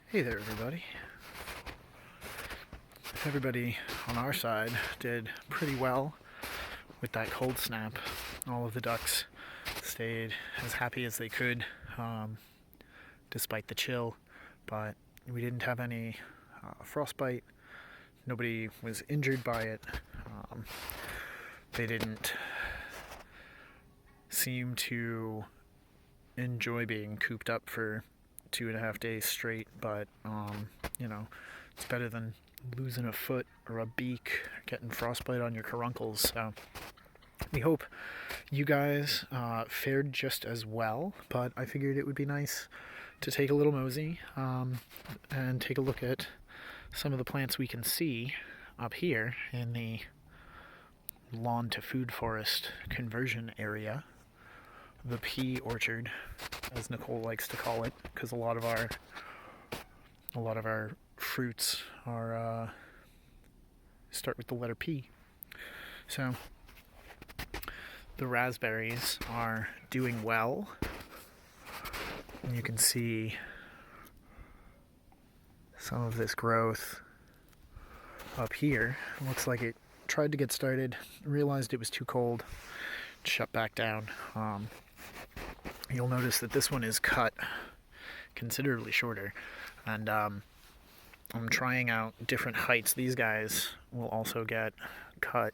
Hey there, everybody. Everybody on our side did pretty well with that cold snap. All of the ducks stayed as happy as they could despite the chill, but we didn't have any frostbite. Nobody was injured by it. They didn't seem to enjoy being cooped up for 2.5 days straight, but it's better than losing a foot or a beak, getting frostbite on your caruncles. So we hope you guys fared just as well, but I figured it would be nice to take a little mosey and take a look at some of the plants we can see up here in the lawn to food forest conversion area, the pea orchard, as Nicole likes to call it, because a lot of our fruits are start with the letter P. So the raspberries are doing well, and you can see some of this growth up here. It looks like it tried to get started, realized it was too cold, shut back down. You'll notice that this one is cut considerably shorter, and I'm trying out different heights. These guys will also get cut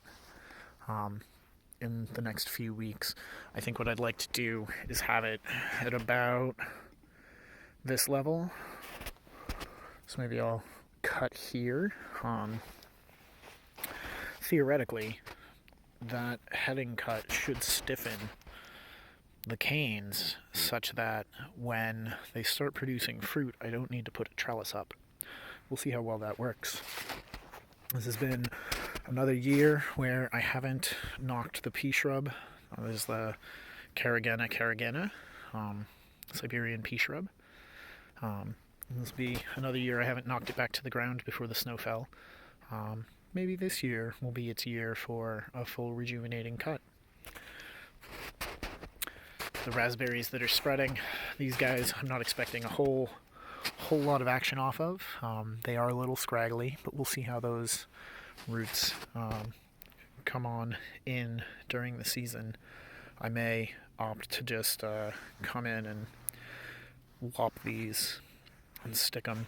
in the next few weeks. I think what I'd like to do is have it at about this level. So maybe I'll cut here. Theoretically, that heading cut should stiffen the canes such that when they start producing fruit, I don't need to put a trellis up. We'll see how well that works. This has been another year where I haven't knocked the pea shrub. There's the caragena, Siberian pea shrub. This will be another year I haven't knocked it back to the ground before the snow fell. Maybe this year will be its year for a full rejuvenating cut. The raspberries that are spreading, these guys I'm not expecting a whole lot of action off of. They are a little scraggly, but we'll see how those roots come on in during the season. I may opt to just come in and lop these and stick them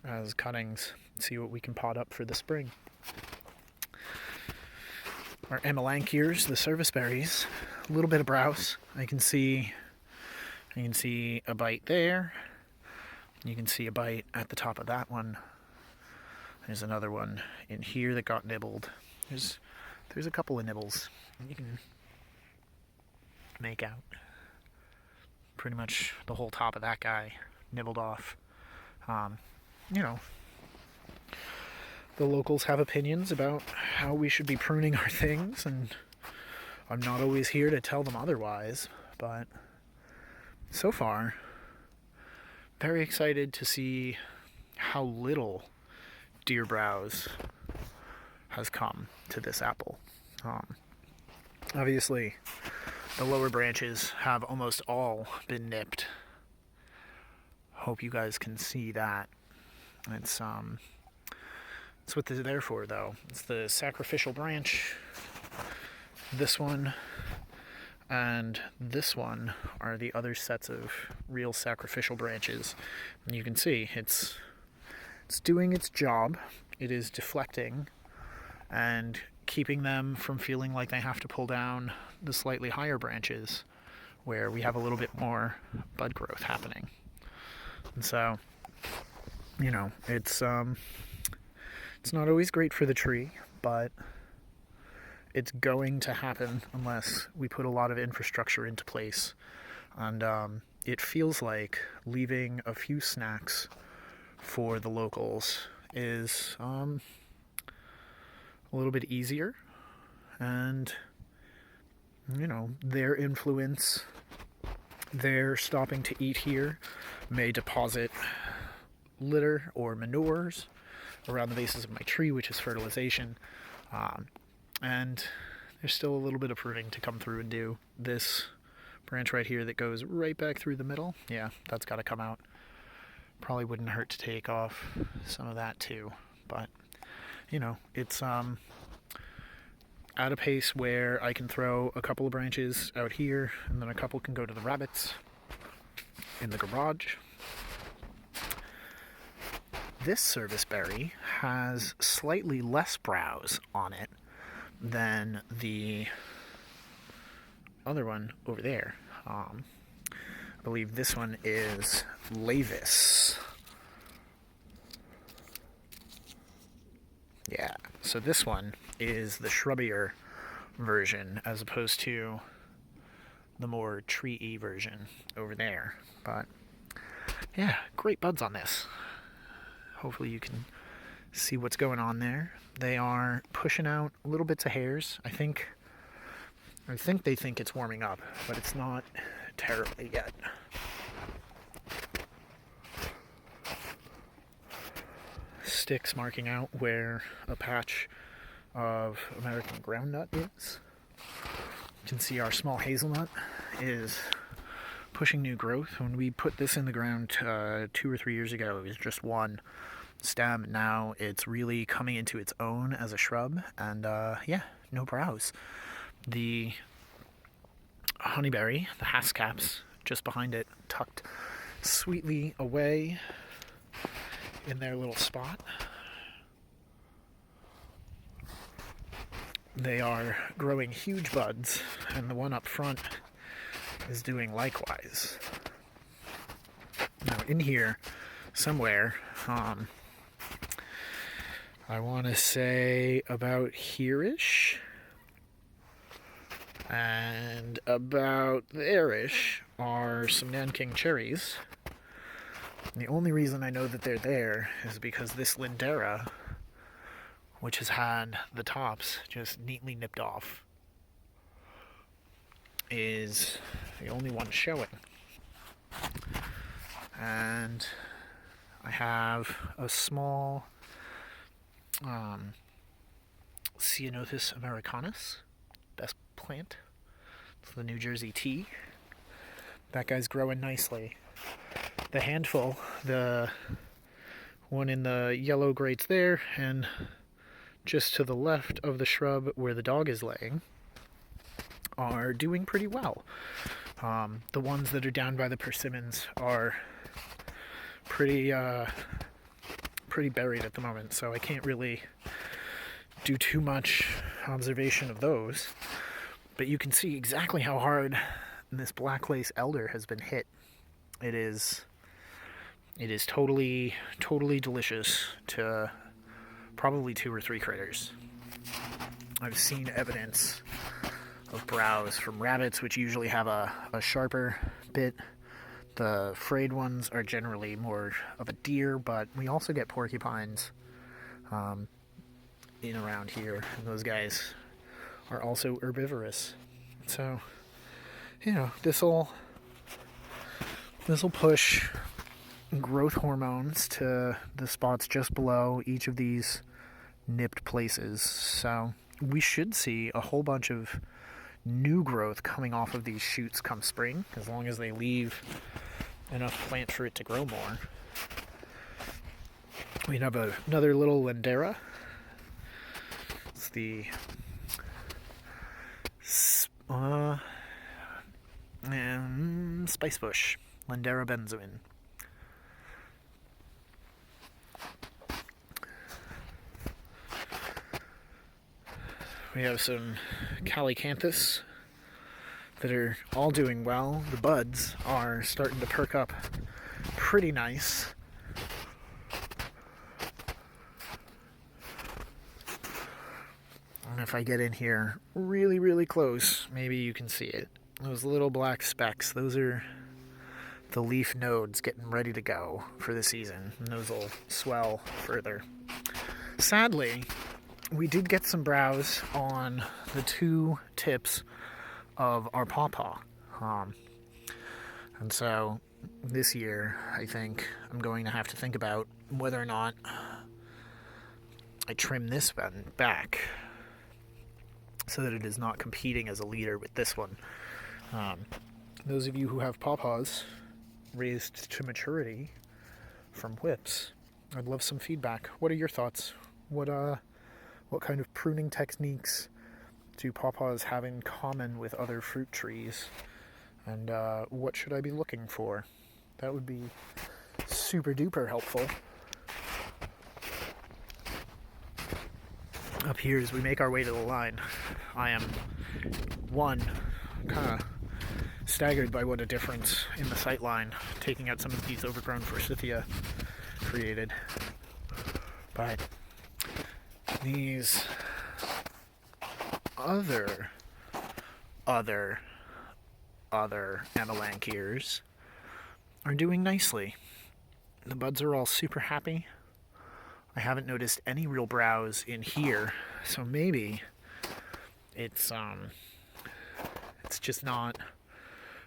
as cuttings, see what we can pot up for the spring. Our Amelanchiers, the service berries, a little bit of browse. I can see a bite there. You can see a bite at the top of that one. There's another one in here that got nibbled. There's a couple of nibbles. You can make out pretty much the whole top of that guy nibbled off. The locals have opinions about how we should be pruning our things, and I'm not always here to tell them otherwise, but so far, very excited to see how little deer browse has come to this apple. Obviously, the lower branches have almost all been nipped. Hope you guys can see that. It's what they're there for, though. It's the sacrificial branch. This one and this one are the other sets of real sacrificial branches. And you can see it's doing its job. It is deflecting and keeping them from feeling like they have to pull down the slightly higher branches where we have a little bit more bud growth happening. And so, it's not always great for the tree, but it's going to happen unless we put a lot of infrastructure into place. And it feels like leaving a few snacks for the locals is a little bit easier. And, their influence, their stopping to eat here may deposit litter or manures around the bases of my tree, which is fertilization. And there's still a little bit of pruning to come through and do. This branch right here that goes right back through the middle, yeah, that's got to come out Probably wouldn't hurt to take off some of that too, but you know, it's at a pace where I can throw a couple of branches out here, and then a couple can go to the rabbits in the garage. This service berry has slightly less browse on it than the other one over there. I believe this one is Lavis. Yeah, so this one is the shrubbier version as opposed to the more tree-y version over there. But yeah, great buds on this. Hopefully you can see what's going on there. They are pushing out little bits of hairs. I think they think it's warming up, but it's not terribly yet. Sticks marking out where a patch of American groundnut is. You can see our small hazelnut is pushing new growth. When we put this in the ground 2 or 3 years ago, it was just one stem. Now it's really coming into its own as a shrub, and yeah, no browse. The honeyberry, the hascaps, just behind it, tucked sweetly away in their little spot. They are growing huge buds, and the one up front is doing likewise. Now in here somewhere, I want to say about here-ish and about there-ish are some Nanking cherries. And the only reason I know that they're there is because this Lindera, which has had the tops just neatly nipped off, is the only one showing. And I have a small Ceanothus americanus, best plant. It's the New Jersey tea. That guy's growing nicely. The handful, the one in the yellow grates there, and just to the left of the shrub where the dog is laying, are doing pretty well. The ones that are down by the persimmons are pretty buried at the moment, so I can't really do too much observation of those. But you can see exactly how hard this black lace elder has been hit. It is totally delicious to probably 2 or 3 critters. I've seen evidence of browse from rabbits, which usually have a sharper bit. The frayed ones are generally more of a deer, but we also get porcupines in around here, and those guys are also herbivorous. So, you know, this'll push growth hormones to the spots just below each of these nipped places. So we should see a whole bunch of new growth coming off of these shoots come spring, as long as they leave enough plant for it to grow more. We have another little Lindera. It's the spice bush, Lindera benzoin. We have some Calycanthus that are all doing well. The buds are starting to perk up pretty nice. And if I get in here really close, maybe you can see it. Those little black specks, those are the leaf nodes getting ready to go for the season, and those will swell further. Sadly, we did get some browse on the 2 tips of our pawpaw. And so this year, I think I'm going to have to think about whether or not I trim this one back so that it is not competing as a leader with this one. Those of you who have pawpaws raised to maturity from whips. I'd love some feedback. What are your thoughts? What kind of pruning techniques do pawpaws have in common with other fruit trees? And what should I be looking for? That would be super duper helpful. Up here, as we make our way to the line, I am, kind of staggered by what a difference in the sight line taking out some of these overgrown forsythia created. But these other Amelanchiers are doing nicely. The buds are all super happy. I haven't noticed any real browse in here, so maybe it's just not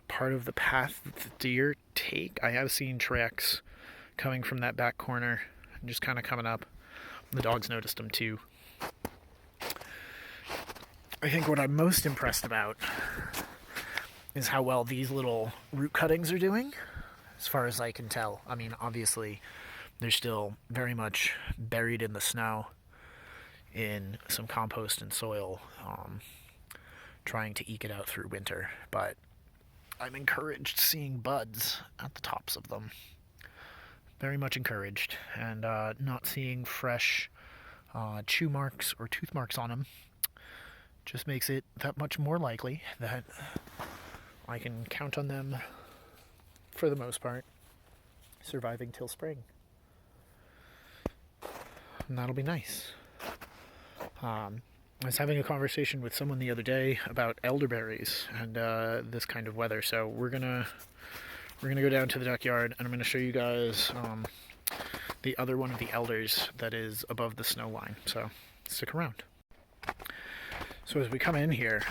part of the path that the deer take. I have seen tracks coming from that back corner and just kind of coming up. The dogs noticed them too. I think what I'm most impressed about is how well these little root cuttings are doing, as far as I can tell. I mean, obviously, they're still very much buried in the snow, in some compost and soil, trying to eke it out through winter. But I'm encouraged seeing buds at the tops of them. Very much encouraged. And not seeing fresh chew marks or tooth marks on them just makes it that much more likely that I can count on them, for the most part, surviving till spring. And that'll be nice. I was having a conversation with someone the other day about elderberries and this kind of weather, so we're gonna go down to the backyard and I'm gonna show you guys the other one of the elders that is above the snow line. So stick around. So as we come in here,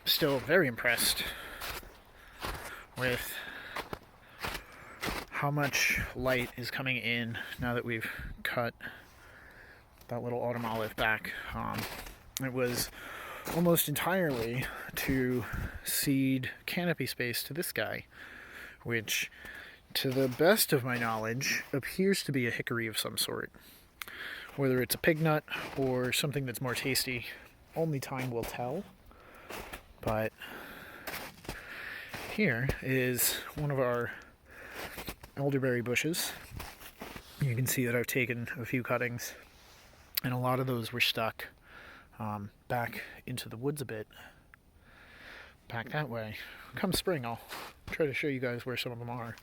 still very impressed with how much light is coming in now that we've cut that little autumn olive back. It was almost entirely to seed canopy space to this guy, which, to the best of my knowledge, appears to be a hickory of some sort. Whether it's a pig nut or something that's more tasty, only time will tell. But here is one of our elderberry bushes. You can see that I've taken a few cuttings, and a lot of those were stuck back into the woods a bit, back that way. Come spring, I'll try to show you guys where some of them are.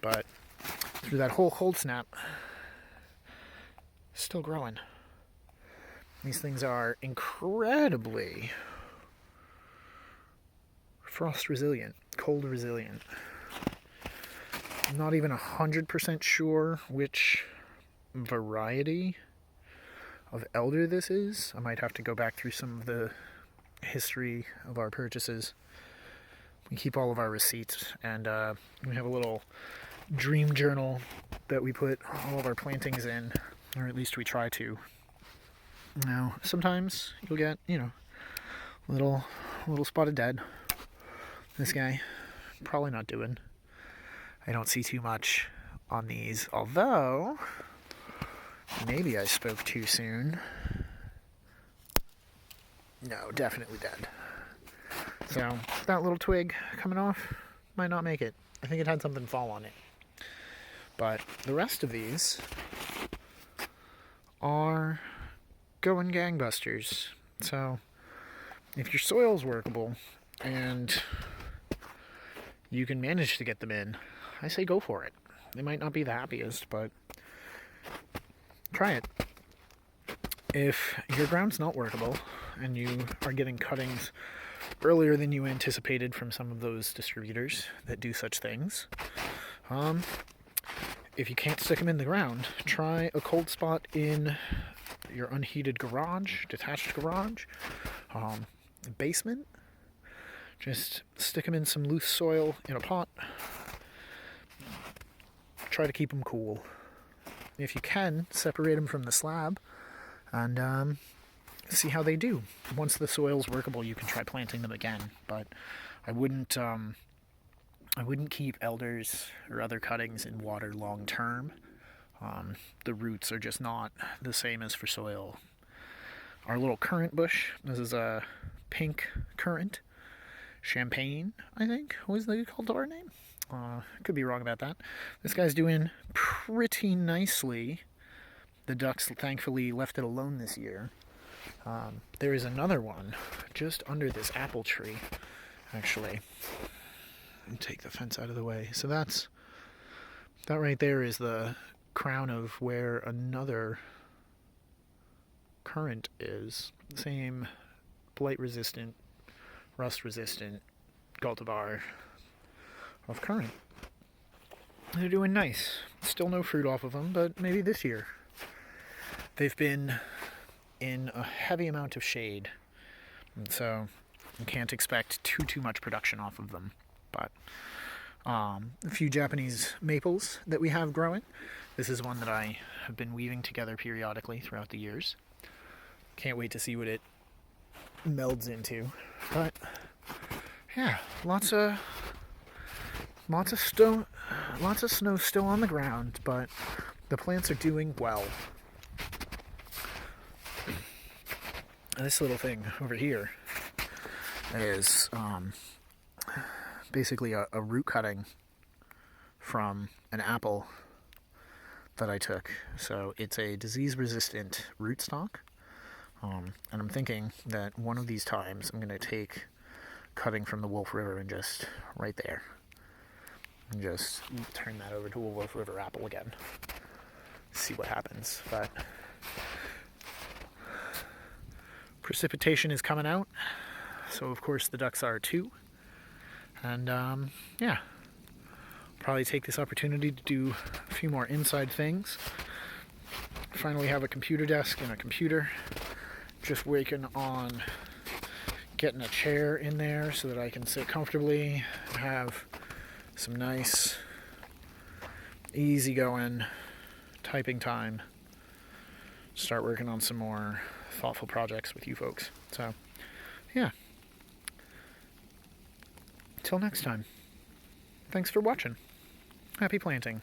But through that whole cold snap, still growing. These things are incredibly frost resilient, cold resilient. I'm not even 100% sure which variety of elder this is. I might have to go back through some of the history of our purchases. We keep all of our receipts, and we have a little dream journal that we put all of our plantings in, or at least we try to. Now, sometimes you'll get, little spotted dead. This guy, probably not doing. I don't see too much on these, although maybe I spoke too soon. No, definitely dead. So that little twig coming off might not make it. I think it had something fall on it. But the rest of these are going gangbusters. So if your soil's workable and you can manage to get them in, I say go for it. They might not be the happiest, but try it. If your ground's not workable and you are getting cuttings earlier than you anticipated from some of those distributors that do such things, if you can't stick them in the ground, try a cold spot in your unheated garage, detached garage, basement. Just stick them in some loose soil in a pot. Try to keep them cool. If you can, separate them from the slab and see how they do. Once the soil's workable, you can try planting them again. But I wouldn't I wouldn't keep elders or other cuttings in water long term. The roots are just not the same as for soil. Our little currant bush, this is a pink currant. Champagne, I think, was the cultivar name. Could be wrong about that. This guy's doing pretty nicely. The ducks thankfully left it alone this year. There is another one just under this apple tree, actually. Let me take the fence out of the way. So that right there is the crown of where another currant is. Same blight resistant, rust resistant cultivar of currant. They're doing nice. Still no fruit off of them, but maybe this year. They've been in a heavy amount of shade, and so you can't expect too much production off of them. But a few Japanese maples that we have growing. This is one that I have been weaving together periodically throughout the years. Can't wait to see what it melds into. But yeah, lots of snow still on the ground, but the plants are doing well. This little thing over here is basically a root cutting from an apple that I took. So it's a disease-resistant rootstock. And I'm thinking that one of these times I'm going to take cutting from the Wolf River and just right there. And just turn that over to a Wolf River apple again. See what happens. But precipitation is coming out. So of course the ducks are too. And yeah. Probably take this opportunity to do a few more inside things. Finally have a computer desk and a computer. Just working on getting a chair in there so that I can sit comfortably and have some nice, easygoing typing time. Start working on some more thoughtful projects with you folks. So, yeah. Till next time. Thanks for watching. Happy planting.